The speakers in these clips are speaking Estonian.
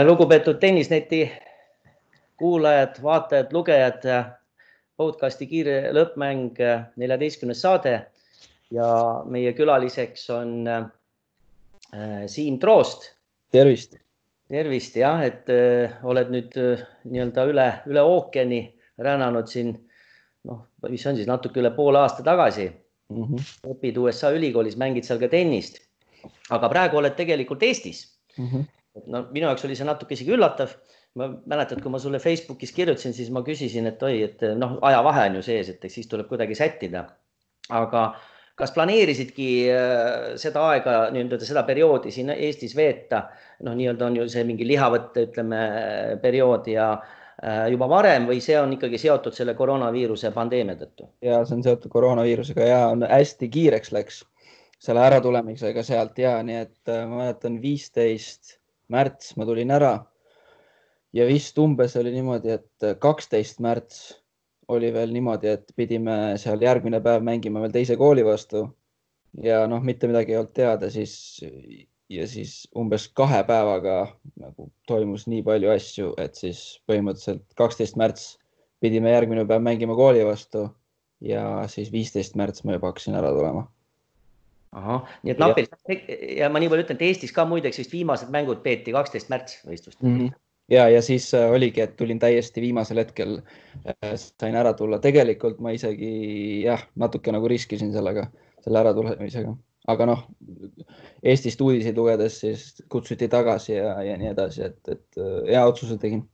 Lugupeetud tennisneti kuulajad, vaatajad, lugejad, podcasti Kiire lõppmäng 14. saade ja meie külaliseks on Siim Troost. Tervist. Tervist, jah, et oled nüüd nii-öelda üle ookeani rännanud siin, mis on siis natuke üle poole aasta tagasi. Õpid USA ülikoolis, mängid seal ka tennist, aga praegu oled tegelikult Eestis. No, minu jaoks oli see natuke isegi üllatav. Ma mäletad, kui ma sulle Facebookis kirjutasin, siis ma küsisin, et ajavahe on ju sees, et siis tuleb kuidagi sättida. Aga kas planeerisidki seda aega, seda perioodi siin Eestis veeta? Nii-öelda on ju see mingi lihavõtte, ütleme, periood ja juba varem või see on ikkagi seotud selle koroonaviiruse pandeemia tõttu? Ja see on seotud koroonaviirusega ja on hästi kiireks läks selle äratulemisega sealt ja nii, et ma mäletan 15. märts ma tulin ära ja vist umbes oli niimoodi, et 12. märts oli veel niimoodi, et pidime seal järgmine päev mängima veel teise kooli vastu ja mitte midagi ei olnud teada, siis umbes 2 päevaga nagu toimus nii palju asju, et siis põhimõtteliselt 12. märts pidime järgmine päev mängima kooli vastu ja siis 15. märts ma juba hakkasin ära tulema. Aha, nii et napilt ja ma nii palju ütlen, et Eestis ka muideks vist viimased mängud peeti 12. märts võistlust. Ja siis oligi, et tulin täiesti viimasel hetkel, sain ära tulla. Tegelikult ma isegi natuke nagu riskisin selle ära tulemisega. Aga Eestist uudiseid lugedes siis kutsuti tagasi ja nii edasi, et hea otsuse tegin.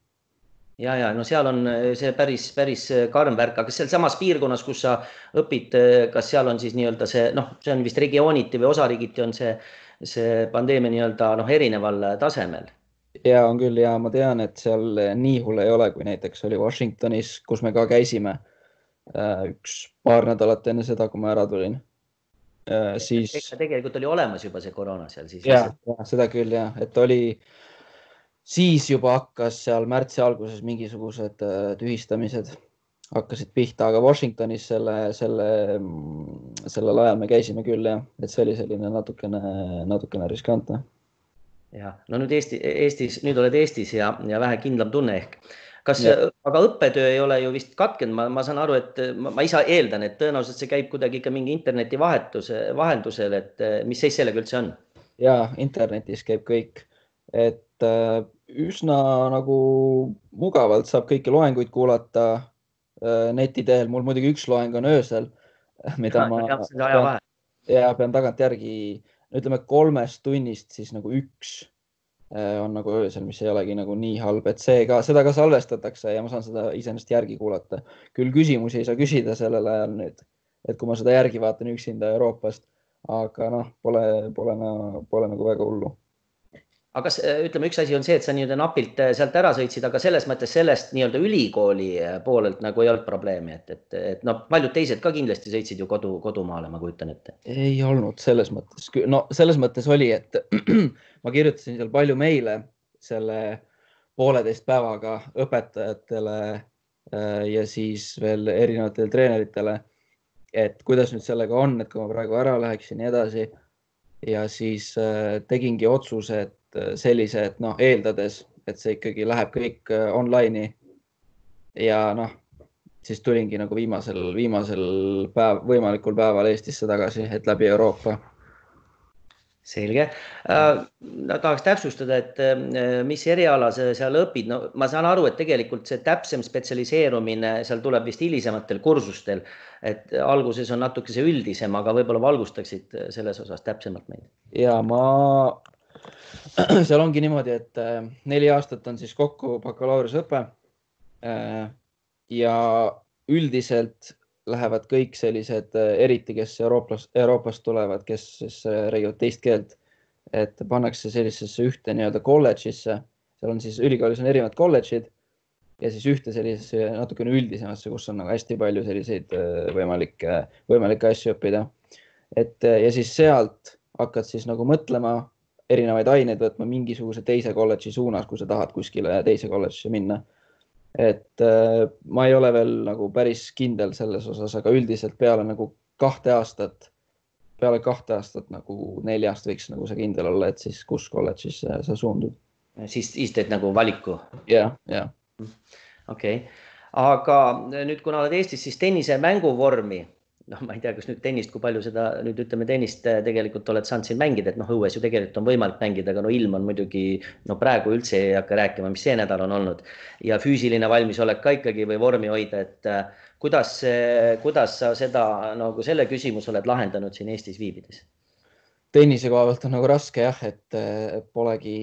Ja, seal on see päris karm värk, aga seal samas piirkonnas, kus sa õpid, kas seal on siis nii-öelda see on vist regiooniti või osariigiti on see pandeemia nii-öelda erineval tasemel? Ja on küll ja ma tean, et seal nii hull ei ole, kui näiteks oli Washingtonis, kus me ka käisime paar nädalat enne seda, kui ma ära tulin. Tegelikult oli olemas juba see koroona seal siis? Ja, seda küll ja, et oli siis juba hakkas seal märtsi alguses mingisugused tühistamised hakkasid pihta, aga Washingtonis sellel ajal me käisime küll ja, et see oli selline natukene riskantne. Ja, nüüd Eestis, nüüd oled Eestis ja vähe kindlam tunne ehk. Aga õppetöö ei ole ju vist katkenud, ma saan aru, et ma ise eeldan, et tõenäoliselt see käib kuidagi ikka mingi interneti vahendusel, et mis seis sellega üldse on? Ja, internetis käib kõik, et üsna nagu mugavalt saab kõiki loenguid kuulata neti teel. Mul muidugi üks loeng on öösel, mida ma pean tagant järgi, ütleme 3 tunnist siis nagu 1 on nagu öösel, mis ei olegi nagu nii halb, et seda ka salvestatakse ja ma saan seda iseennast järgi kuulata. Küll küsimusi ei saa küsida sellel ajal nüüd, et kui ma seda järgi vaatan üksinda Euroopast, aga pole nagu väga hullu. Aga ütleme, üks asi on see, et sa nii-öelda napilt sealt ära sõitsid, aga selles mõttes sellest nii-öelda ülikooli poolelt nagu ei olnud probleemi, et paljud teised ka kindlasti sõitsid ju kodumaale, ma kujutan ette. Ei olnud selles mõttes. Selles mõttes oli, et ma kirjutasin seal palju meile selle 1,5 päevaga õpetajatele ja siis veel erinevatele treeneritele, et kuidas nüüd sellega on, et kui ma praegu ära läheksin ja edasi ja siis tegingi otsuse, et sellise, et eeldades, et see ikkagi läheb kõik online'i ja siis tulingi nagu viimasel võimalikul päeval Eestisse tagasi, et läbi Euroopa. Selge. Tahaks täpsustada, et mis eriala sa seal õpid. Ma saan aru, et tegelikult see täpsem spetsialiseerumine seal tuleb vist hilisematel kursustel, et alguses on natuke see üldisem, aga võib-olla valgustaksid selles osas täpsemalt meid. Ja seal ongi niimoodi, et 4 aastat on siis kokku bakalaureuseõpe ja üldiselt lähevad kõik sellised, eriti kes Euroopast tulevad, kes räägivad teist keelt, et pannakse sellisesse ühte nii-öelda kolledžisse, seal on siis ülikoolis on erinevad kolledžid ja siis ühte sellisesse natukene üldisemasse, kus on nagu hästi palju selliseid võimalikke asju õppida. Ja siis sealt hakkad siis nagu mõtlema erinevaid aineid võtma mingisuguse teise kolledži suunas, kui sa tahad kuskile teise kolledžisse minna. Et ma ei ole veel nagu päris kindel selles osas, aga üldiselt peale 2 aastat nagu 4 võiks nagu see kindel olla, et siis kus kolledžis sa suundud. Siis teed nagu valiku? Jah. Okei. Aga nüüd, kuna oled Eestis, siis tennise mänguvormi, ma ei tea, kas nüüd tennist, kui palju seda nüüd ütleme tennist tegelikult oled saanud siin mängida, et õues ju tegelikult on võimalik mängida, aga ilm on muidugi, praegu üldse ei hakka rääkima, mis see nädal on olnud ja füüsiline valmisolek ka ikkagi või vormi hoida, et kuidas sa seda nagu selle küsimus oled lahendanud siin Eestis viibides? Tennise koha pealt on nagu raske jah, et polegi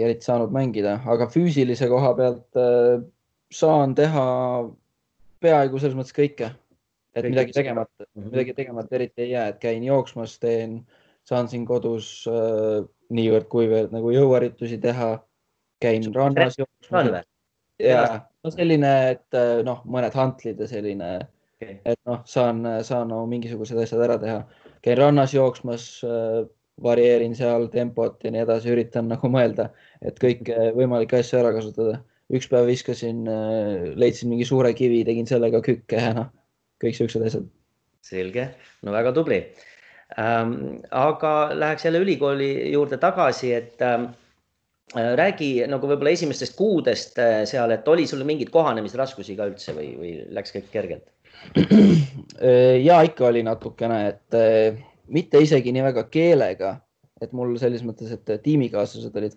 eriti saanud mängida, aga füüsilise koha pealt saan teha peaaegu selles mõttes kõike, et midagi tegemata eriti ei jää, et käin jooksmas, saan siin kodus niivõrd kuivõrd nagu jõuharitusi teha, käin rannas jooksmas. Ja selline, et mõned hantlid ja selline, et saan mingisugused asjad ära teha. Käin rannas jooksmas, varieerin seal tempot ja nii edasi, üritan nagu mõelda, et kõik võimalikke asju ära kasutada. Üks päev viskasin, leidsin mingi suure kivi, tegin sellega kükke ja kõik siuksed asjad. Selge, no väga tubli. Aga läheks jälle ülikooli juurde tagasi, et räägi nagu võib-olla esimestest kuudest seal, et oli sul mingid kohanemisraskusi ka üldse või läks kõik kergelt? Ja ikka oli natukene, et mitte isegi nii väga keelega, et mul selles mõttes, et tiimikaaslased olid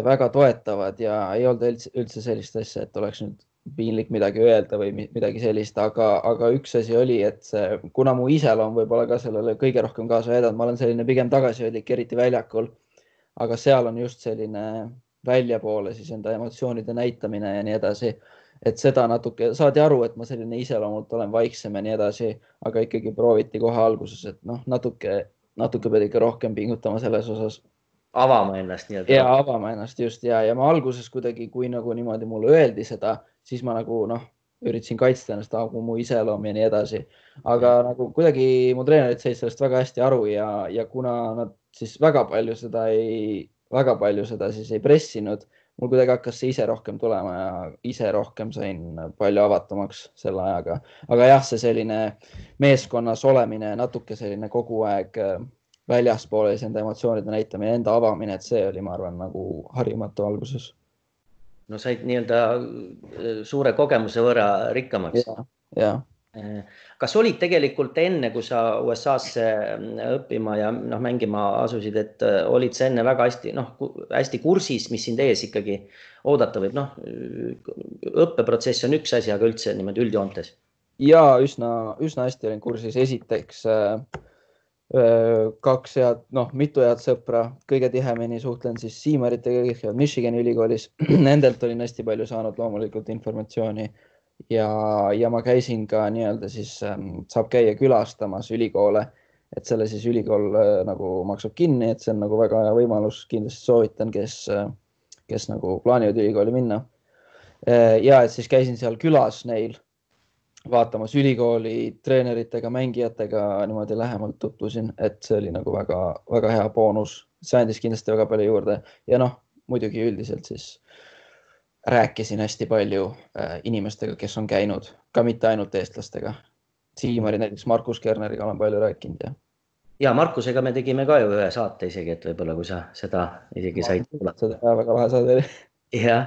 väga toetavad ja ei olnud üldse sellist asja, et oleks nüüd piinlik midagi öelda või midagi sellist, aga üks asi oli, et kuna mu iseloom võib-olla ka sellele kõige rohkem kaasa aidanud, ma olen selline pigem tagasihoidlik, eriti väljakul, aga seal on just selline väljapoole siis enda emotsioonide näitamine ja nii edasi, et seda natuke saadi aru, et ma selline iseloomult olen vaiksem ja nii edasi, aga ikkagi prooviti kohe alguses, et natuke pead ikka rohkem pingutama selles osas. Avama ennast nii-öelda. Ja avama ennast just ja ma alguses kuidagi, kui nagu niimoodi mulle öeldi seda, siis ma nagu üritasin kaitsta ennast mu iseloom ja nii edasi. Aga nagu kuidagi mu treenerid said sellest väga hästi aru ja kuna nad siis väga palju seda siis ei pressinud, mul kuidagi hakkas see ise rohkem tulema ja ise rohkem sain palju avatumaks selle ajaga. Aga jah, see selline meeskonnas olemine, natuke selline kogu aeg väljaspoole enda emotsioonide näitamine, enda avamine, et see oli, ma arvan, nagu harimatu alguses. No said nii-öelda suure kogemuse võrra rikkamaks. Ja. Kas olid tegelikult enne, kui sa USA-sse õppima ja mängima asusid, et olid sa enne väga hästi kursis, mis sind ees ikkagi oodata võib? Õppeprotsess on üks asi, aga üldse niimoodi üldjoontes. Ja üsna hästi olin kursis. Esiteks mitu head sõpra, kõige tihemini suhtlen siis Siimaritega, kes käivad Michigani ülikoolis. Nendelt olin hästi palju saanud loomulikult informatsiooni. Ja ma käisin ka nii-öelda siis saab käia külastamas ülikoole, et selle siis ülikool nagu maksab kinni, et see on nagu väga hea võimalus, kindlasti soovitan, kes nagu plaanivad ülikooli minna. Ja et siis käisin seal külas neil vaatamas ülikooli treeneritega, mängijatega niimoodi lähemalt tutvusin, et see oli nagu väga, väga hea boonus. See andis kindlasti väga palju juurde ja muidugi üldiselt siis rääkisin hästi palju inimestega, kes on käinud, ka mitte ainult eestlastega. Siimari näiteks Markus Kerneriga olen palju rääkinud. Ja Markusega me tegime ka ju ühe saate isegi, et võib-olla kui sa seda isegi said. Väga lahe saade oli. Jah,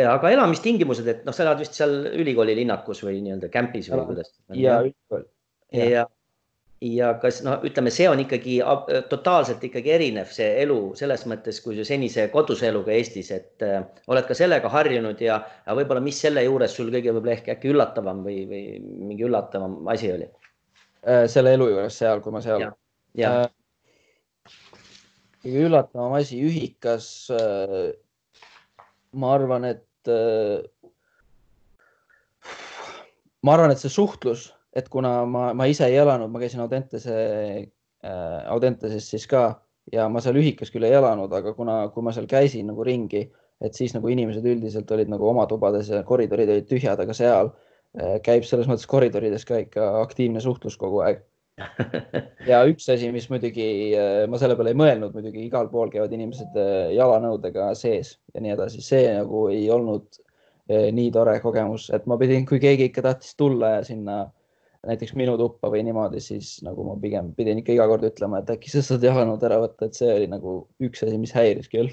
aga elamistingimused, et sa elad vist seal ülikooli linnakus või nii-öelda campis või kuidas? Ja ülikool. Ja kas, ütleme, see on ikkagi totaalselt ikkagi erinev see elu selles mõttes, kui see senise koduse eluga Eestis, et oled ka sellega harjunud ja võib-olla mis selle juures sul kõige võib-olla äkki üllatavam või mingi üllatavam asi oli? Selle elu juures seal, kui ma seal. Kõige üllatavam asi ühikas, ma arvan, et see suhtlus, et kuna ma ise ei elanud, ma käisin Audenteses siis ka ja ma seal ühikas küll ei elanud, aga kui ma seal käisin nagu ringi, et siis nagu inimesed üldiselt olid nagu oma tubades ja koridorid olid tühjad, aga seal käib selles mõttes koridorides ka ikka aktiivne suhtlus kogu aeg. Ja üks asi, mis muidugi ma selle peale ei mõelnud, muidugi igal pool käivad inimesed jalanõudega sees ja nii edasi. See nagu ei olnud nii tore kogemus, et ma pidin, kui keegi ikka tahtis tulla ja sinna näiteks minu tuppa või niimoodi, siis nagu ma pigem pidin ikka iga kord ütlema, et äkki sa saad jalanõud ära võtta, et see oli nagu üks asi, mis häiris küll.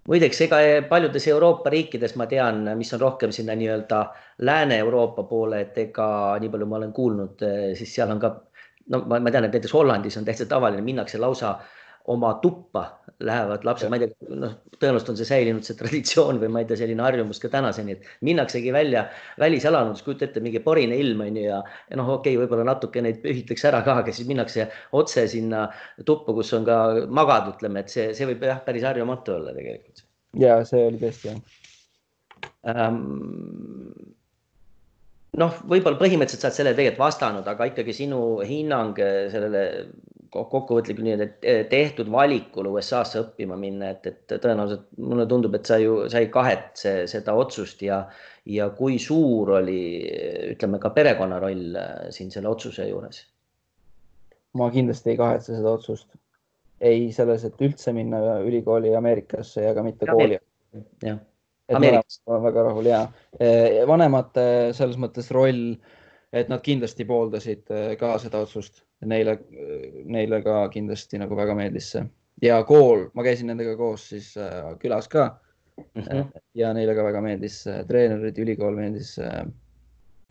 Muideks, ega paljudes Euroopa riikides ma tean, mis on rohkem sinna nii-öelda Lääne-Euroopa poole, et ega nii palju ma olen kuulnud, siis seal on ka, no ma tean, et näiteks Hollandis on täitsa tavaline, minnakse lausa oma tuppa, lähevad lapsed, ma ei tea, noh, tõenäoliselt on see säilinud see traditsioon või ma ei tea, selline harjumus ka tänaseni, et minnaksegi välja välisjalanõudeks, kujuta ette mingi porine ilm on ju ja noh, okei, võib-olla natuke neid pühitakse ära ka, aga siis minnakse otse sinna tuppa, kus on ka magad, ütleme, et see võib jah, päris harjumatu olla tegelikult. Ja see oli tõesti jah. Noh, võib-olla põhimõtteliselt saad selle tegelikult vastanud, aga ikkagi sinu hinnang sellele kokkuvõtlikult nii, et tehtud valikul USA-sse õppima minna, et tõenäoliselt mulle tundub, et sa ei kahetse seda otsust ja kui suur oli, ütleme ka perekonna roll siin selle otsuse juures? Ma kindlasti ei kahetse seda otsust. Ei selles, et üldse minna ülikooli Ameerikasse ja ka mitte kooli. Jah. Ameerikas on väga rahul ja vanemate selles mõttes roll, et nad kindlasti pooldasid ka seda otsust. Neile ka kindlasti nagu väga meeldis see. Ja kool, ma käisin nendega koos siis külas ka ja neile ka väga meeldis treenerid, ülikool meeldis,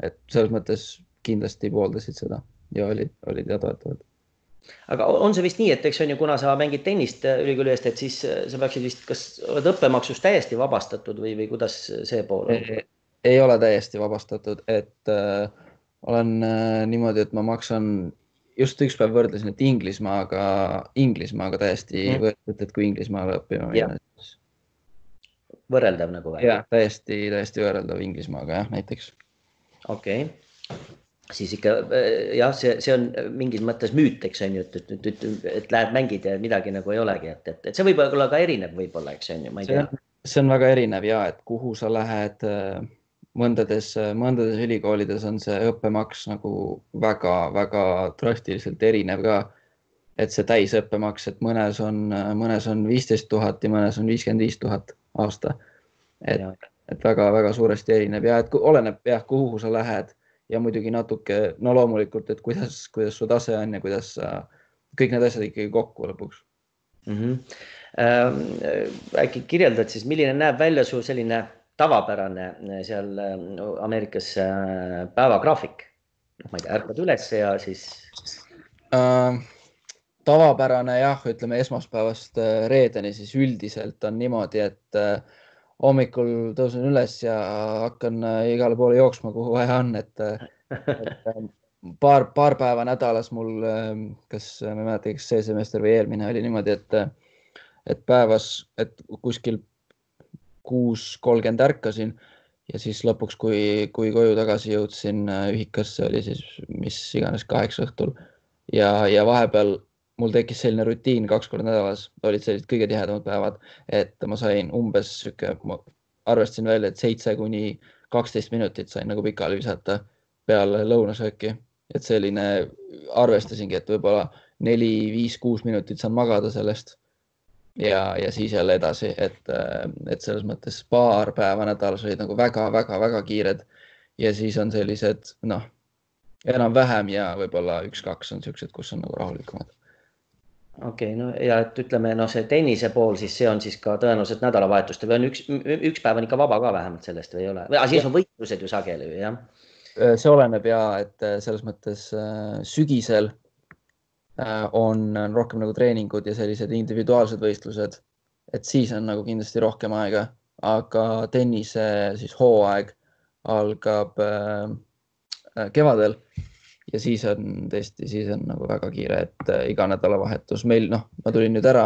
et selles mõttes kindlasti pooldasid seda ja olid ja toetavad. Aga on see vist nii, et eks on ju, kuna sa mängid tennist ülikooli eest, et siis sa peaksid vist, kas oled õppemaksust täiesti vabastatud või kuidas see pool on? Ei ole täiesti vabastatud, et olen niimoodi, et ma maksan, just üks päev võrdlesin, et Inglismaaga täiesti võrdlet, et kui Inglismaale õppima minna. Võrreldav nagu või? Jah, täiesti võrreldav Inglismaaga, jah, näiteks. Okei. Siis ikka, jah, see on mingis mõttes müüt, eks on ju, et lähed mängid ja midagi nagu ei olegi, et see võib olla ka erinev võib-olla, eks on ju, ma ei tea. See on väga erinev ja, et kuhu sa lähed, mõndades ülikoolides on see õppemaks nagu väga drastiliselt erinev ka, et see täisõppemaks, et mõnes on 15 000 ja mõnes on 55 000 aasta, et väga suuresti erinev ja et oleneb jah, kuhu sa lähed ja muidugi natuke, no loomulikult, et kuidas su tase on ja kuidas kõik need asjad ikkagi kokku lõpuks. Äkki kirjeldad siis, milline näeb välja su selline tavapärane seal Ameerikas päevagraafik? Ma ei tea, ärkad üles ja siis... Tavapärane jah, ütleme esmaspäevast reedeni siis üldiselt on niimoodi, et hommikul tõusen üles ja hakkan igale poole jooksma, kuhu vaja on, et paar päeva nädalas mul, kas ma ei mäleta, kas see semester või eelmine oli niimoodi, et päevas, et kuskil 6:30 ärkasin ja siis lõpuks, kui koju tagasi jõudsin ühikasse, oli siis mis iganes 8 õhtul ja vahepeal mul tekkis selline rutiin 2 korda nädalas, olid sellised kõige tihedamad päevad, et ma sain umbes, ma arvestasin välja, et 7 kuni 12 minutit sain nagu pikali visata peale lõunasööki. Et selline arvestasingi, et võib-olla 4, 5, 6 minutit saan magada sellest ja siis jälle edasi, et selles mõttes paar päeva nädalas olid nagu väga kiired ja siis on sellised, noh, enam-vähem ja võib-olla 1-2 on sellised, kus on nagu rahulikumad. Okei, no ja et ütleme, no see tennise pool, siis see on siis ka tõenäoliselt nädalavahetuste või on üks päev on ikka vaba ka vähemalt sellest või ei ole? Või siis on võitlused ju sageli, jah? See oleneb ja, et selles mõttes sügisel on rohkem nagu treeningud ja sellised individuaalsed võistlused, et siis on nagu kindlasti rohkem aega, aga tennise siis hooaeg algab kevadel. Ja siis on tõesti, siis on nagu väga kiire, et iga nädalavahetus meil, noh, ma tulin nüüd ära,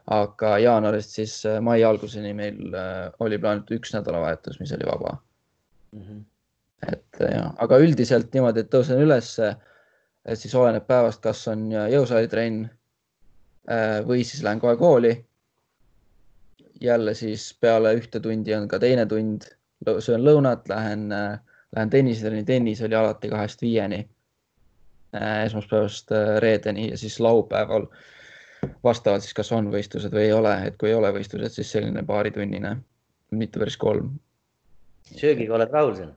aga jaanuarist siis mai alguseni meil oli plaanitud 1 nädalavahetus, mis oli vaba. Et jah, aga üldiselt niimoodi, et tõusen üles, et siis oleneb päevast, kas on jõusaalitrenn või siis lähen kohe kooli. Jälle siis peale 1 tundi on ka teine tund, söön lõunat, lähen tennisetrenni, tennis oli alati 2-5 esmaspäevast reedeni ja siis laupäeval vastavalt siis kas on võistlused või ei ole, et kui ei ole võistlused, siis selline paaritunnine, mitte päris 3. Söögiga oled rahul seal?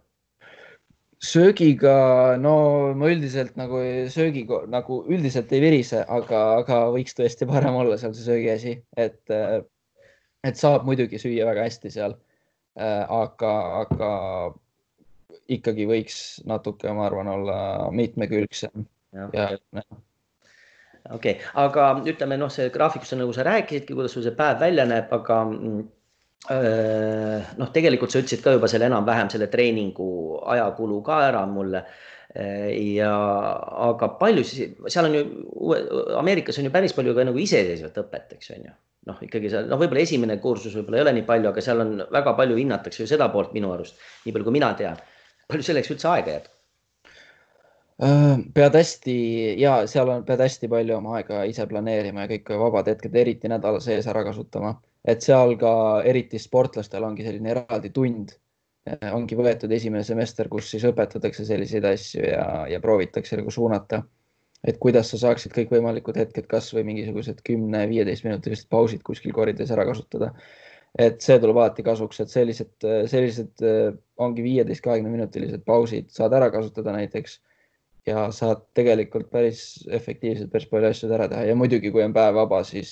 söögiga, no ma üldiselt nagu söögiga nagu üldiselt ei virise, aga võiks tõesti parem olla seal see söögiasi, et saab muidugi süüa väga hästi seal. Aga ikkagi võiks natuke, ma arvan, olla mitmekülgsem. Okei, aga ütleme, noh, see graafikus on nagu sa rääkisidki, kuidas sul see päev välja näeb, aga noh, tegelikult sa ütlesid ka juba selle enam-vähem selle treeningu ajakulu ka ära mulle. Aga palju siis, seal on ju, Ameerikas on ju päris palju ka nagu iseseisvat õpet, eks on ju. Noh, ikkagi seal, noh, võib-olla esimene kursus võib-olla ei ole nii palju, aga seal on väga palju hinnatakse ju seda poolt minu arust, nii palju kui mina tean. Palju selleks üldse aega jääb? Pead hästi palju oma aega ise planeerima ja kõik vabad hetked eriti nädala sees ära kasutama, et seal ka eriti sportlastel ongi selline eraldi tund, ongi võetud esimene semester, kus siis õpetatakse selliseid asju ja proovitakse nagu suunata, et kuidas sa saaksid kõikvõimalikud hetked kas või mingisugused 10-15 minutilised pausid kuskil korides ära kasutada. Et see tuleb alati kasuks, et sellised ongi 15-20 minutilised pausid saad ära kasutada näiteks ja saad tegelikult päris efektiivselt päris palju asju ära teha ja muidugi, kui on päev vaba, siis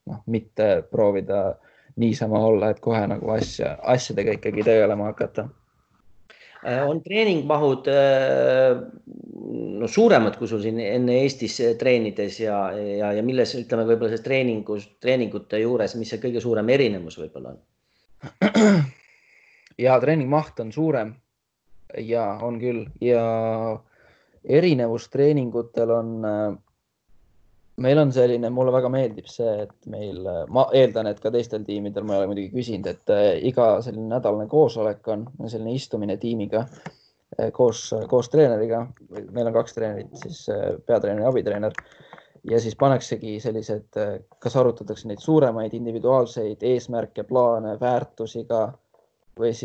noh, mitte proovida niisama olla, et kohe nagu asjadega ikkagi tegelema hakata. On treeningmahud no, suuremad, kui sul siin enne Eestis treenides ja milles, ütleme, võib-olla selles treeningute juures, mis see kõige suurem erinevus võib-olla on? Ja treeningmaht on suurem ja on küll ja erinevus treeningutel on, meil on selline, mulle väga meeldib see, et meil, ma eeldan, et ka teistel tiimidel, ma ei ole muidugi küsinud, et iga selline nädalane koosolek on selline istumine tiimiga koos treeneriga. Meil on 2 treenerit, siis peatreener ja abitreener ja siis paneksegi sellised, kas arutatakse neid suuremaid individuaalseid eesmärke, plaane, väärtusi ka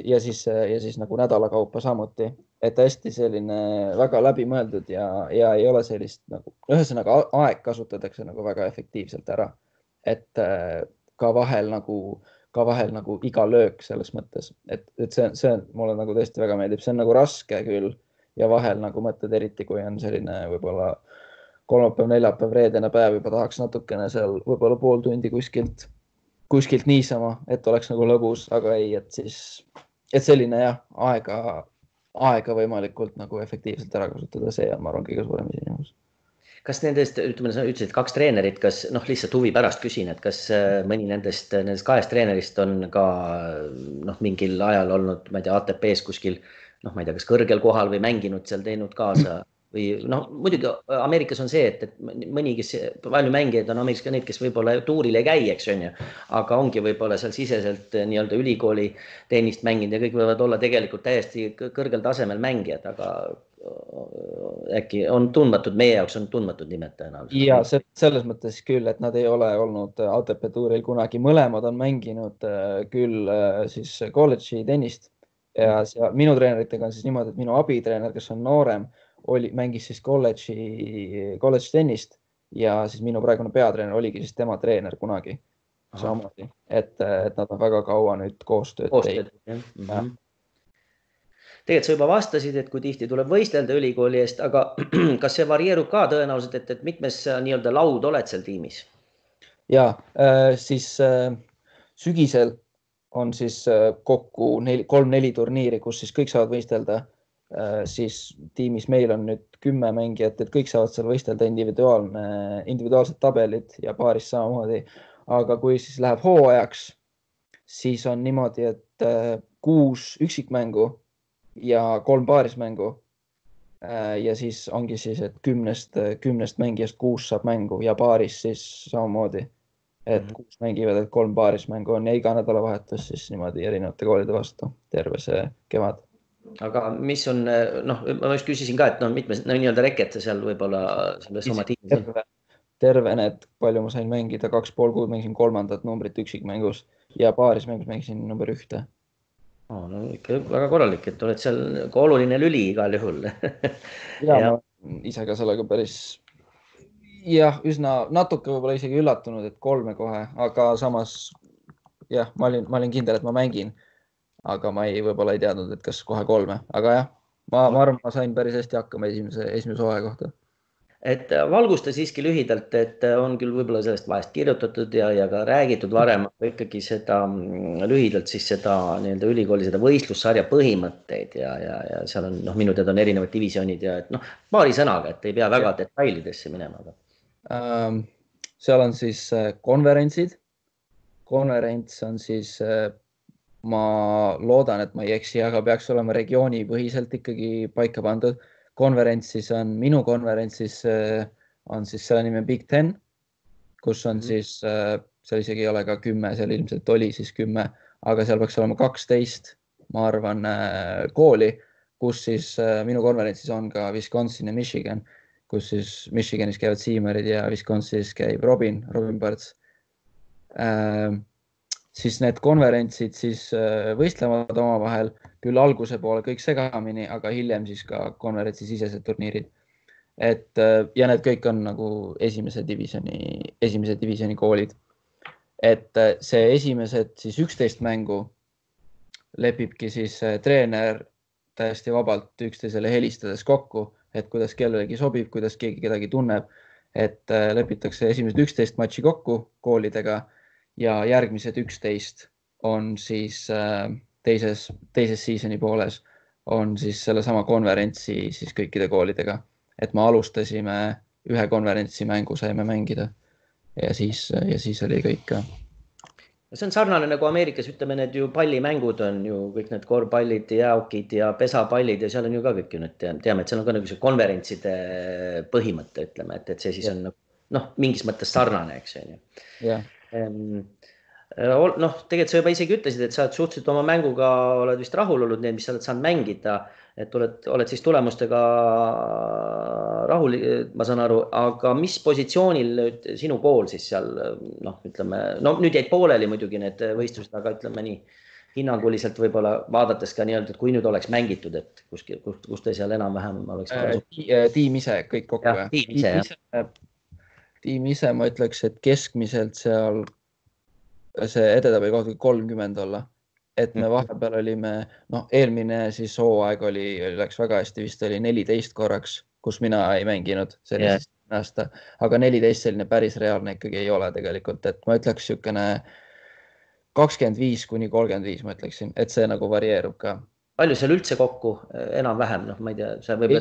ja siis nagu nädala kaupa samuti, et hästi selline väga läbimõeldud ja ei ole sellist nagu, ühesõnaga aeg kasutatakse nagu väga efektiivselt ära, et ka vahel nagu iga löök selles mõttes, et see mulle nagu tõesti väga meeldib, see on nagu raske küll ja vahel nagu mõtled eriti, kui on selline võib-olla kolmapäev, neljapäev, reedene päev juba tahaks natukene seal võib-olla pool tundi kuskilt niisama, et oleks nagu lõbus, aga ei, et selline jah, aega võimalikult nagu efektiivselt ära kasutada, see on, ma arvan, kõige suurem erinevus. Kas nendest, ütleme, sa ütlesid 2 treenerit, kas noh, lihtsalt huvi pärast küsin, et kas mõni nendest 2 treenerist on ka noh, mingil ajal olnud, ma ei tea, ATP-s kuskil, noh, ma ei tea, kas kõrgel kohal või mänginud seal, teinud kaasa või noh, muidugi Ameerikas on see, et mõni, kes palju mängijaid on Ameerikas ka neid, kes võib-olla tuuril ei käi, eks on ju, aga ongi võib-olla seal siseselt nii-öelda ülikooli tennist mänginud ja kõik võivad olla tegelikult täiesti kõrgel tasemel mängijad, aga äkki on tundmatud, meie jaoks on tundmatud nimed tõenäoliselt. Ja selles mõttes küll, et nad ei ole olnud ATP tuuril kunagi, mõlemad on mänginud küll siis kolledži tennist ja minu treeneritega on siis niimoodi, et minu abitreener, kes on noorem, mängis siis kolledži tennist ja siis minu praegune peatreener oligi siis tema treener kunagi samamoodi, et nad on väga kaua nüüd koostööd teinud. Tegelikult sa juba vastasid, et kui tihti tuleb võistelda ülikooli eest, aga kas see varieerub ka tõenäoliselt, et mitmes nii-öelda laud oled seal tiimis? Ja, siis sügisel on siis kokku 3-4 turniiri, kus siis kõik saavad võistelda. Siis tiimis meil on nüüd 10 mängijat, et kõik saavad seal võistelda individuaalsed tabelid ja paaris samamoodi. Aga kui siis läheb hooajaks, siis on niimoodi, et 6 üksikmängu ja 3 paarismängu ja siis ongi siis, et 10 mängijast 6 saab mängu ja paaris siis samamoodi, et 6 mängivad, et 3 paarismängu on ja iga nädalavahetus siis niimoodi erinevate koolide vastu terve see kevad. Aga mis on, noh, ma just küsisin ka, et no mitmes nii-öelda reket seal võib-olla selles oma tiimis on? Terve need, palju ma sain mängida, 2,5 kuud mängisin 3. numbrit üksikmängus ja paarismängus mängisin number 1. No ikka väga korralik, et oled seal oluline lüli igal juhul. Ja ma ise ka sellega päris üsna natuke võib-olla isegi üllatunud, et 3 kohe, aga samas jah, ma olin kindel, et ma mängin, aga ma võib-olla ei teadnud, et kas kohe 3, aga jah, ma arvan, ma sain päris hästi hakkama esimese hooaja kohta. Et valgusta siiski lühidalt, et on küll võib-olla sellest vahest kirjutatud ja ka räägitud varem, aga ikkagi seda lühidalt siis seda nii-öelda ülikooli seda võistlussarja põhimõtteid ja seal on, noh, minu teada on erinevad divisjonid ja et noh, paari sõnaga, et ei pea väga detailidesse minema. Seal on siis konverentsid. Konverents on siis, ma loodan, et ma ei eksi, aga peaks olema regiooni põhiselt ikkagi paika pandud. Konverentsis on, minu konverentsis on siis selle nimi Big Ten, kus on siis, seal isegi ei ole ka 10, seal ilmselt oli siis 10, aga seal peaks olema 12, ma arvan, kooli, kus siis minu konverentsis on ka Wisconsin ja Michigan, kus siis Michiganis käivad Siimerid ja Wisconsinis käib Robin Parts. Siis need konverentsid siis võistlevad omavahel, küll alguse poole kõik segamini, aga hiljem siis ka konverentsi sisesed turniirid. Ja need kõik on nagu esimese divisjoni koolid. Et see esimesed siis 11 mängu lepibki siis treener täiesti vabalt üksteisele helistades kokku, et kuidas kellelegi sobib, kuidas keegi kedagi tunneb, et lepitakse esimesed 11 matši kokku koolidega ja järgmised 11 on siis teises seasoni pooles on siis sellesama konverentsi siis kõikide koolidega. Et me alustasime ühe konverentsi mängu saime mängida ja siis oli kõik ka. See on sarnane nagu Ameerikas, ütleme, need ju pallimängud on ju kõik need korvpallid, jääokid ja pesapallid ja seal on ju ka kõik ju need, teame, et seal on ka nagu see konverentside põhimõte, ütleme, et see siis on noh, mingis mõttes sarnane, eks on ju. Yeah. Noh, tegelikult sa juba isegi ütlesid, et sa oled suhteliselt oma mänguga oled vist rahul olnud need, mis sa oled saanud mängida, et oled siis tulemustega rahul, ma saan aru, aga mis positsioonil nüüd sinu kool siis seal, noh, ütleme, no nüüd jäid pooleli muidugi need võistlused, aga ütleme nii, hinnanguliselt võib-olla vaadates ka nii-öelda, et kui nüüd oleks mängitud, et kus te seal enam-vähem oleks? Tiim ise kõik kokku. Tiim ise ma ütleks, et keskmiselt seal see edetabeli kohta 30 olla, et me vahepeal olime, noh, eelmine siis hooaeg läks väga hästi, vist oli 14 korraks, kus mina ei mänginud sellisest aasta, aga 14 selline päris reaalne ikkagi ei ole tegelikult, et ma ütleks niisugune 25–35 ma ütleksin, et see nagu varieerub ka. Palju seal üldse kokku enam-vähem, noh, ma ei tea, see võib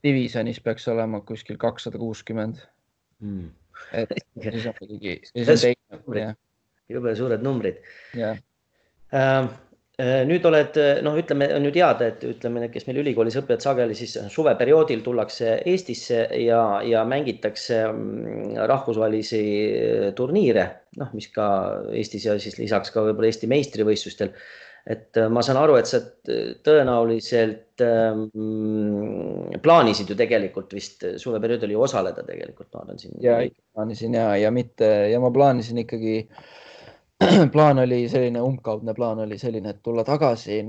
divisionis peaks olema kuskil 260. Et siis on ikkagi jube suured numbrid. Yeah. Nüüd oled, noh, ütleme, on ju teada, et ütleme, kes meil ülikoolis õppijad sageli siis suveperioodil tullakse Eestisse ja mängitakse rahvusvahelisi turniire, noh, mis ka Eestis ja siis lisaks ka võib-olla Eesti meistrivõistlustel. Et ma saan aru, et sa tõenäoliselt plaanisid ju tegelikult vist suveperioodil ju osaleda tegelikult. Ja plaanisin ja ma plaanisin ikkagi, plaan oli selline, umbkaudne plaan oli selline, et tulla tagasi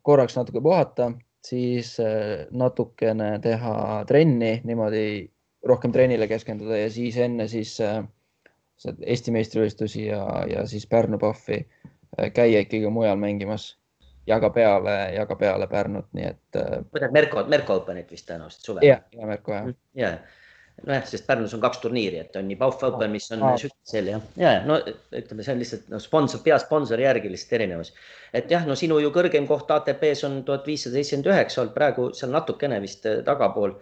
korraks natuke puhata, siis natukene teha trenni, niimoodi rohkem trennile keskenduda ja siis enne siis Eesti meistrivõistlusi ja siis Pärnu Pahvi käia ikkagi mujal mängimas ja ka peale Pärnut, nii et... Merko Openit vist tõenäoliselt suve. Ja Merko, jah. Nojah, sest Pärnus on 2 turniiri, et on nii Pahv Open, mis on sügisel ja no ütleme, see on lihtsalt peasponsori järgi lihtsalt erinevus. Et jah, no sinu ju kõrgeim koht ATP-s on 1579 olnud praegu seal natukene vist tagapool.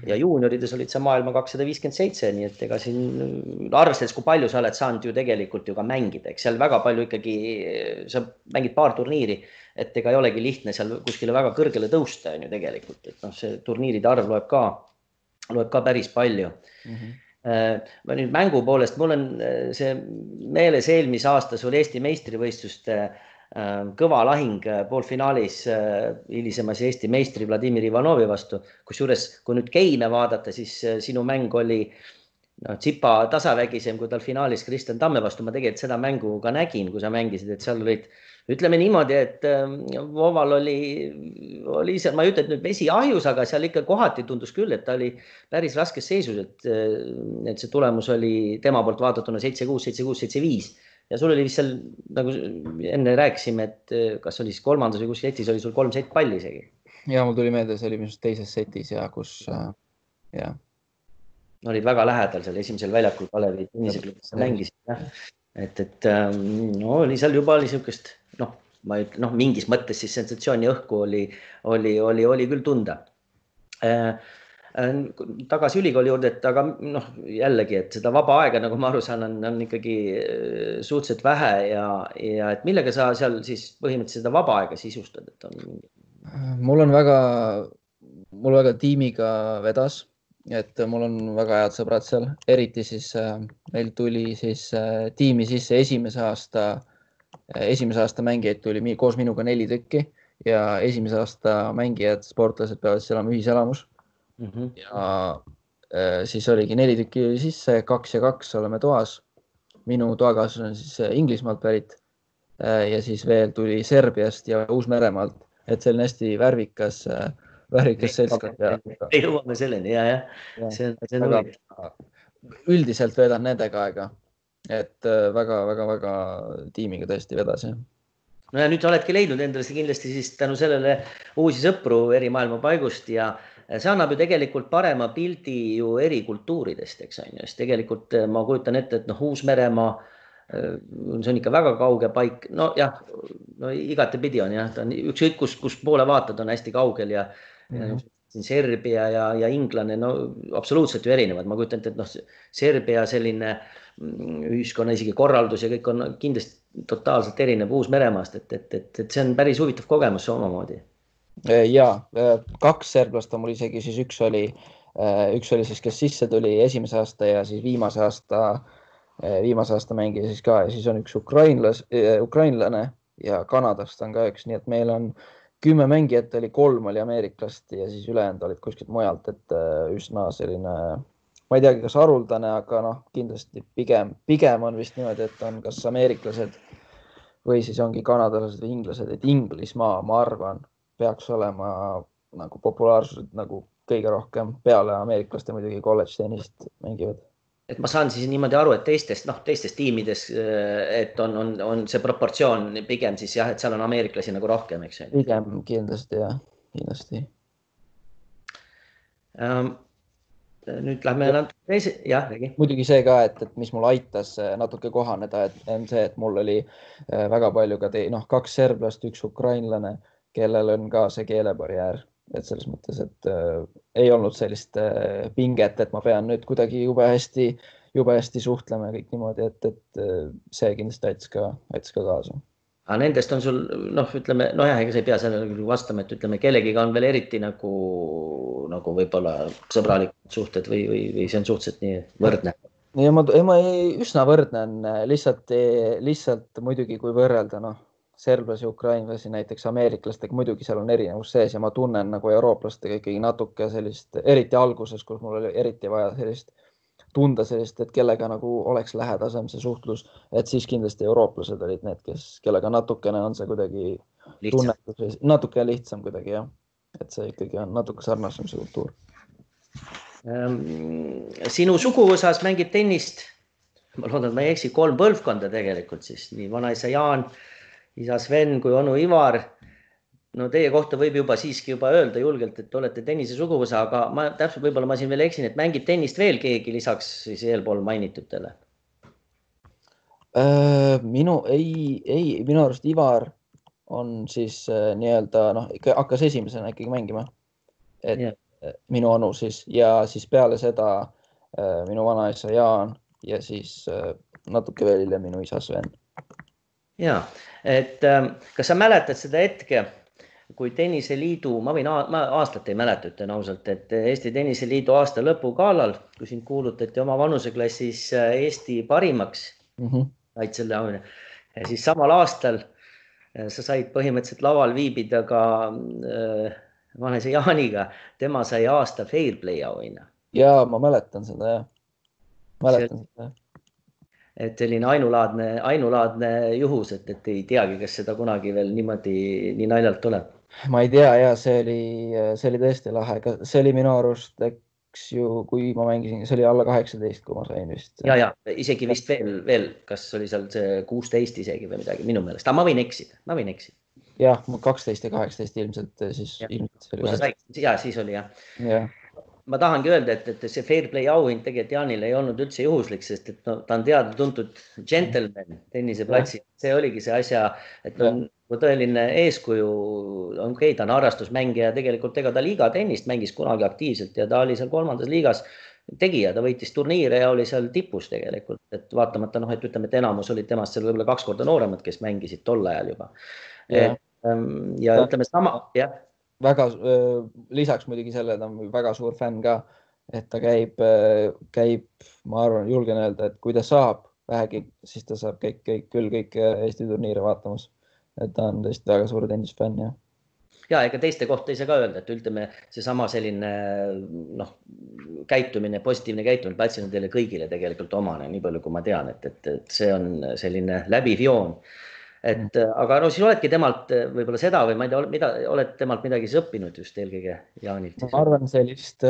Ja juuniorides olid sa maailma 257, nii et ega siin arvestades, kui palju sa oled saanud ju tegelikult ju ka mängida, eks seal väga palju ikkagi, sa mängid paar turniiri, et ega ei olegi lihtne seal kuskile väga kõrgele tõusta on ju tegelikult, et noh, see turniiride arv loeb ka päris palju. Ma nüüd mängu poolest, mul on see meeles eelmise aasta sul Eesti meistrivõistluste kõva lahing poolfinaalis hilisemas Eesti meistri Vladimir Ivanovi vastu, kusjuures kui nüüd geime vaadata, siis sinu mäng oli tsipa tasavägisem kui tal finaalis Kristjan Tamme vastu. Ma tegelikult seda mängu ka nägin, kui sa mängisid, et seal olid, ütleme niimoodi, et Voval oli seal, ma ei ütle, et nüüd vesi ahjus, aga seal ikka kohati tundus küll, et ta oli päris raskes seisus, et see tulemus oli tema poolt vaadatuna 7-6, 7-6, 7-5. Ja sul oli vist seal, nagu enne rääkisime, et kas oli siis kolmandas või kus Eestis oli sul 3 set palli isegi. Ja mul tuli meelde, see oli minust teises setis ja kus ja. Olid väga lähedal seal esimesel väljakul Kalevi tenniseklubis mängisid. Et no oli seal juba oli siukest, ma ütlen, mingis mõttes siis sensatsiooni õhku oli küll tunda. Tagasi ülikooli juurde, et aga jällegi, et seda vaba aega, nagu ma aru saan, on ikkagi suhteliselt vähe ja et millega sa seal siis põhimõtteliselt seda vaba aega sisustad, et on? Mul väga tiimiga vedas, et mul on väga head sõbrad seal, eriti siis meil tuli siis tiimi sisse esimese aasta mängijaid tuli koos minuga 4 tükki ja esimese aasta mängijad, sportlased peavad siis elama ühiselamus. Ja siis oligi 4 tükki sisse, 2 ja 2 oleme toas. Minu toakaaslane on siis Inglismaalt pärit ja siis veel tuli Serbiast ja Uus-Meremaalt, et see on hästi värvikas seltskond. Ei jõuame selleni, see on huvitav. Üldiselt vedan nendega aega, et väga tiimiga tõesti vedas. No ja nüüd oledki leidnud endale kindlasti siis tänu sellele uusi sõpru eri maailma paigust ja see annab ju tegelikult parema pildi ju eri kultuuridest, eks on ju, sest tegelikult ma kujutan ette, et Uus-Meremaa, see on ikka väga kauge paik, igatepidi on jah, ta on ükskõik kus poole vaatad, on hästi kaugel ja siin Serbia ja Inglane, absoluutselt ju erinevad, ma kujutan ette, et Serbia selline ühiskonna isegi korraldus ja kõik on kindlasti totaalselt erinev Uus-Meremaast, et see on päris huvitav kogemus omamoodi. Ja 2 serblast on mul isegi, siis üks oli siis, kes sisse tuli esimese aasta ja siis viimase aasta mängija siis ka ja siis on üks ukrainlane ja Kanadast on ka üks, nii et meil on 10 mängijat, 3 oli ameeriklast ja siis ülejäänud olid kuskilt mujalt, et üsna selline, ma ei teagi, kas haruldane, aga kindlasti pigem on vist niimoodi, et on kas ameeriklased või siis ongi kanadalased või inglased, et Inglismaa, ma arvan, peaks olema nagu populaarsused nagu kõige rohkem peale ameeriklaste muidugi kolledž tennist mängivad. Et ma saan siis niimoodi aru, et teistes tiimides, et on see proportsioon pigem siis jah, et seal on ameeriklasi nagu rohkem, eks? Pigem kindlasti jah, kindlasti. Nüüd lähme natuke teise, jah, räägi. Muidugi see ka, et mis mul aitas natuke kohaneda, on see, et mul oli väga palju ka 2 serblast, 1 ukrainlane, kellel on ka see keelebarjäär, et selles mõttes, et ei olnud sellist pinget, et ma pean nüüd kuidagi jube hästi suhtlema ja kõik niimoodi, et see kindlasti aitas ka kaasa. Aga nendest on sul, ütleme, ega sa ei pea sellele vastama, et ütleme, kellegiga on veel eriti nagu võib-olla sõbralikud suhted või see on suhteliselt nii võrdne? Ja ma üsna võrdne on, lihtsalt muidugi kui võrrelda, serblasi ja ukrainlasi näiteks ameeriklastega, muidugi seal on erinevus sees ja ma tunnen nagu eurooplastega ikkagi natuke sellist, eriti alguses, kus mul oli eriti vaja tunda sellist, et kellega nagu oleks lähedasem see suhtlus, et siis kindlasti eurooplased olid need, kellega natukene on see kuidagi tunnetus, natuke lihtsam kuidagi jah, et see ikkagi on natuke sarnasem see kultuur. Sinu suguvõsas mängib tennist, ma loodan, et ma ei eksi, 3 põlvkonda tegelikult siis, nii vanaisa Jaan, isa Sven kui onu Ivar. No teie kohta võib siiski öelda julgelt, et olete tennise suguvõsa, aga täpselt võib-olla ma siin veel eksin, et mängib tennist veel keegi lisaks siis eelpool mainitutele? Minu arust Ivar on siis nii-öelda, hakkas esimesena ikkagi mängima. Minu onu siis ja siis peale seda minu vanaisa Jaan ja siis natuke veel hiljem minu isa Sven. Ja, et kas sa mäletad seda hetke, kui Tenniseliidu, ma aastat ei mäleta, ütlen ausalt, et Eesti Tenniseliidu aasta lõpugaalal, kui sind kuulutati oma vanuseklassis Eesti parimaks, said selle auhinna, ja siis samal aastal sa said põhimõtteliselt laval viibida ka vanaisa Jaaniga, tema sai aasta Fairplay auhinna. Ja ma mäletan seda, jah. Mäletan seda. Et selline ainulaadne juhus, et ei teagi, kas seda kunagi veel niimoodi nii naljalt tuleb. Ma ei tea, ja see oli tõesti lahe. See oli minu arust, eks ju, kui ma mängisin, see oli alla 18, kui ma sain vist. Ja, isegi vist veel, kas oli seal see 16 isegi või midagi minu meelest. Ma võin eksida. Jah, 12 ja 18 ilmselt siis. Kus sa said? Ja, siis oli jah. Ja. Ma tahangi öelda, et see Fair Play auhind tegelikult Jaanil ei olnud üldse juhuslik, sest et no, ta on teada-tuntud džentelmen tenniseplatsil. See oligi see asja, et on tõeline eeskuju. Okei, ta on harrastusmängija, tegelikult ega ta liiga tennist mängis kunagi aktiivselt ja ta oli seal 3. liigas tegija, ta võitis turniire ja oli seal tipus tegelikult, et vaatamata noh, et ütleme, et enamus olid temast seal võib-olla 2 korda nooremad, kes mängisid tol ajal juba. Ja ütleme sama, jah. Väga, lisaks muidugi selle, ta on väga suur fänn ka, et ta käib, ma arvan, julgen öelda, et kui ta saab vähegi, siis ta saab kõik Eesti turniire vaatamas. Et ta on tõesti väga suur tennisfänn, jah. Ja ega teiste kohta ei saa ka öelda, et ütleme see sama selline käitumine, positiivne käitumine platsil on teile kõigile tegelikult omane, nii palju kui ma tean, et see on selline läbiv joon. Aga no siis oledki temalt võib-olla seda või ma ei tea, oled temalt midagi siis õppinud just eelkõige Jaanilt? Ma arvan sellist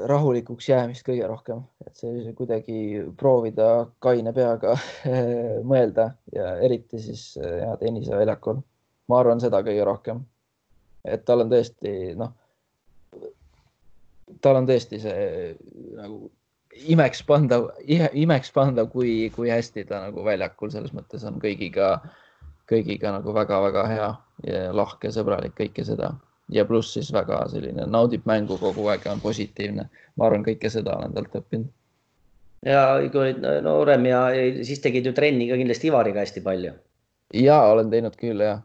rahulikuks jäämist kõige rohkem, et see kuidagi proovida kaine peaga mõelda ja eriti siis tenniseväljakul. Ma arvan seda kõige rohkem, et tal on tõesti see nagu imeks pandav, kui hästi ta nagu väljakul selles mõttes on kõigiga nagu väga-väga hea ja lahke, sõbralik, kõike seda. Ja pluss siis väga selline naudib mängu kogu aeg, on positiivne. Ma arvan, kõike seda olen talt õppinud. Ja kui olid noorem ja siis tegid ju trenni ka kindlasti Ivariga hästi palju. Ja olen teinud küll, ja.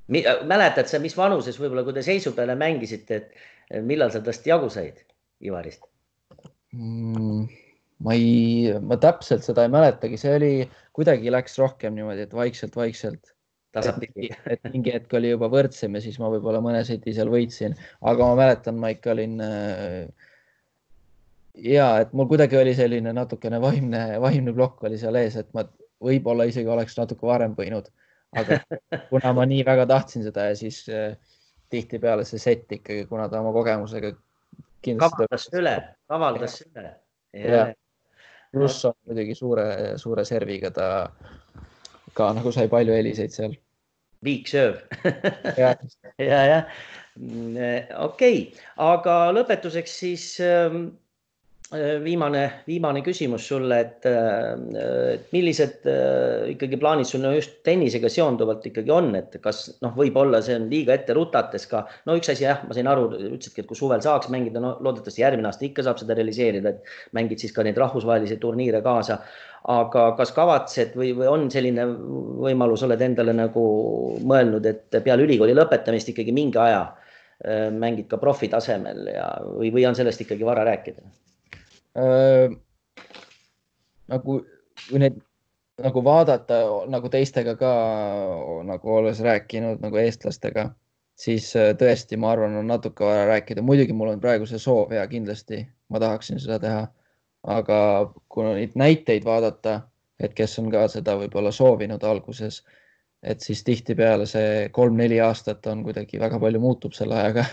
Mäletad sa, mis vanuses võib-olla, kui te seisu peale mängisite, et millal sa tast jagu said Ivarist? Ma täpselt seda ei mäletagi, see oli, kuidagi läks rohkem niimoodi, et vaikselt. Et mingi hetk oli juba võrdsem ja siis ma võib-olla mõne seti seal võitsin, aga ma mäletan, ma ikka olin et mul kuidagi oli selline natukene vaimne plokk oli seal ees, et ma võib-olla isegi oleks natuke varem võinud, aga kuna ma nii väga tahtsin seda ja siis tihtipeale see set ikkagi, kuna ta oma kogemusega kavaldas üle. Ja. Pluss on muidugi suure serviga ta ka nagu sai palju heliseid seal. Big serve. ja. Okei, aga lõpetuseks siis viimane küsimus sulle, et millised ikkagi plaanid sul just tennisega seonduvalt ikkagi on, et kas võib-olla see on liiga ette rutates ka, üks asi jah, ma sain aru, ütlesidki, et kui suvel saaks mängida, loodetavasti järgmine aasta ikka saab seda realiseerida, et mängid siis ka neid rahvusvahelisi turniire kaasa, aga kas kavatsed või on selline võimalus, oled endale nagu mõelnud, et peale ülikooli lõpetamist ikkagi mingi aja mängid ka profi tasemel või on sellest ikkagi vara rääkida? Nagu need nagu vaadata nagu teistega ka nagu olles rääkinud nagu eestlastega, siis tõesti ma arvan, on natuke vaja rääkida. Muidugi mul on praegu see soov ja kindlasti ma tahaksin seda teha, aga kui neid näiteid vaadata, et kes on ka seda võib-olla soovinud alguses, et siis tihtipeale see 3-4 aastat on kuidagi väga palju muutub selle ajaga.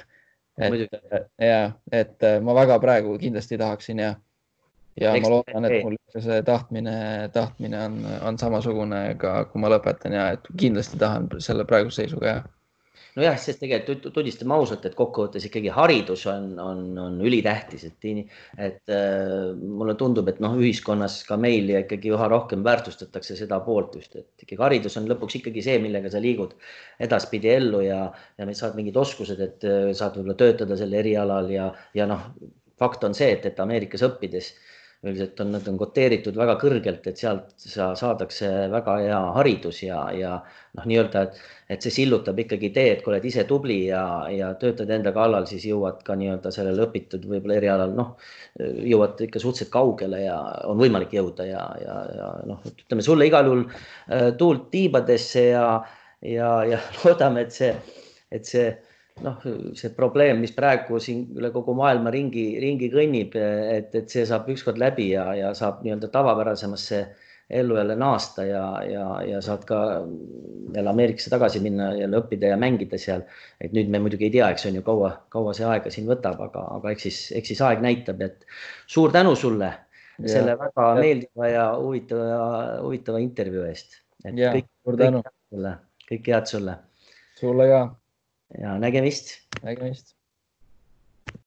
Et ma väga praegu kindlasti tahaksin ja ma loodan, et mul see tahtmine on samasugune ka kui ma lõpetan ja et kindlasti tahan selle praeguse seisuga . Nojah, sest tegelikult tunnistame ausalt, et kokkuvõttes ikkagi haridus on ülitähtis, et mulle tundub, et ühiskonnas ka meil ja ikkagi üha rohkem väärtustatakse seda poolt just, et ikkagi haridus on lõpuks ikkagi see, millega sa liigud edaspidi ellu ja saad mingid oskused, et saad võib-olla töötada selle erialal ja fakt on see, et Ameerikas õppides üldiselt nad on koteeritud väga kõrgelt, et sealt saadakse väga hea haridus ja nii-öelda, et see sillutab ikkagi teed, kui oled ise tubli ja töötad enda kallal, siis jõuad ka nii-öelda sellele õpitud võib-olla erialal, jõuad ikka suhteliselt kaugele ja on võimalik jõuda ja ütleme sulle igal juhul tuult tiibadesse ja loodame, et see probleem, mis praegu siin üle kogu maailma ringi kõnnib, et see saab ükskord läbi ja saab nii-öelda tavapärasemasse ellu jälle naasta ja saad ka jälle Ameerikasse tagasi minna jälle õppida ja mängida seal. Et nüüd me muidugi ei tea, eks on ju kaua see aega siin võtab, aga eks siis aeg näitab, et suur tänu sulle selle väga meeldiva ja huvitava intervjuu eest. Suur tänu. kõike head sulle. Sulle ka. Ja nägemist. Nägemist.